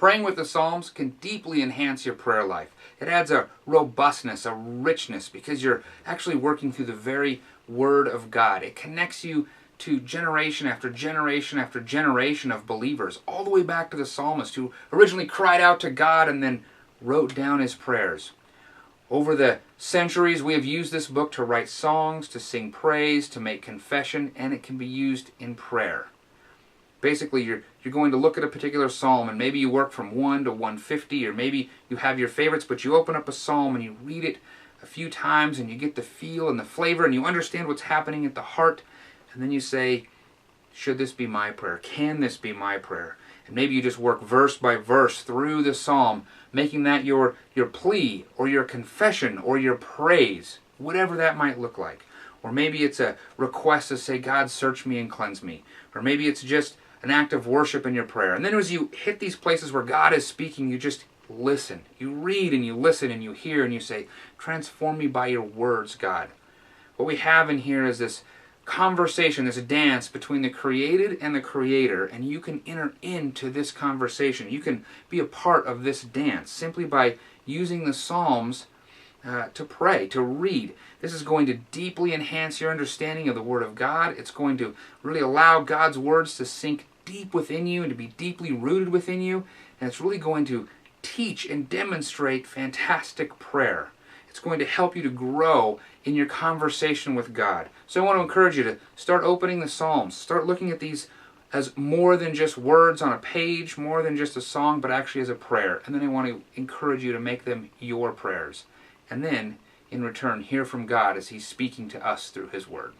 Praying with the Psalms can deeply enhance your prayer life. It adds a robustness, a richness, because you're actually working through the very Word of God. It connects you to generation after generation after generation of believers, all the way back to the psalmist who originally cried out to God and then wrote down his prayers. Over the centuries, we have used this book to write songs, to sing praise, to make confession, and it can be used in prayer. Basically, you're going to look at a particular psalm, and maybe you work from 1 to 150, or maybe you have your favorites, but you open up a psalm and you read it a few times, and you get the feel and the flavor, and you understand what's happening at the heart, and then you say, should this be my prayer? Can this be my prayer? And maybe you just work verse by verse through the psalm, making that your plea, or your confession, or your praise, whatever that might look like. Or maybe it's a request to say, God, search me and cleanse me. Or maybe it's just an act of worship in your prayer. And then as you hit these places where God is speaking, you just listen. You read and you listen and you hear and you say, transform me by your words, God. What we have in here is this conversation, this dance between the created and the Creator, and you can enter into this conversation. You can be a part of this dance simply by using the Psalms to pray, to read. This is going to deeply enhance your understanding of the Word of God. It's going to really allow God's words to sink deep within you and to be deeply rooted within you. And it's really going to teach and demonstrate fantastic prayer. It's going to help you to grow in your conversation with God. So I want to encourage you to start opening the Psalms. Start looking at these as more than just words on a page, more than just a song, but actually as a prayer. And then I want to encourage you to make them your prayers. And then, in return, hear from God as He's speaking to us through His Word.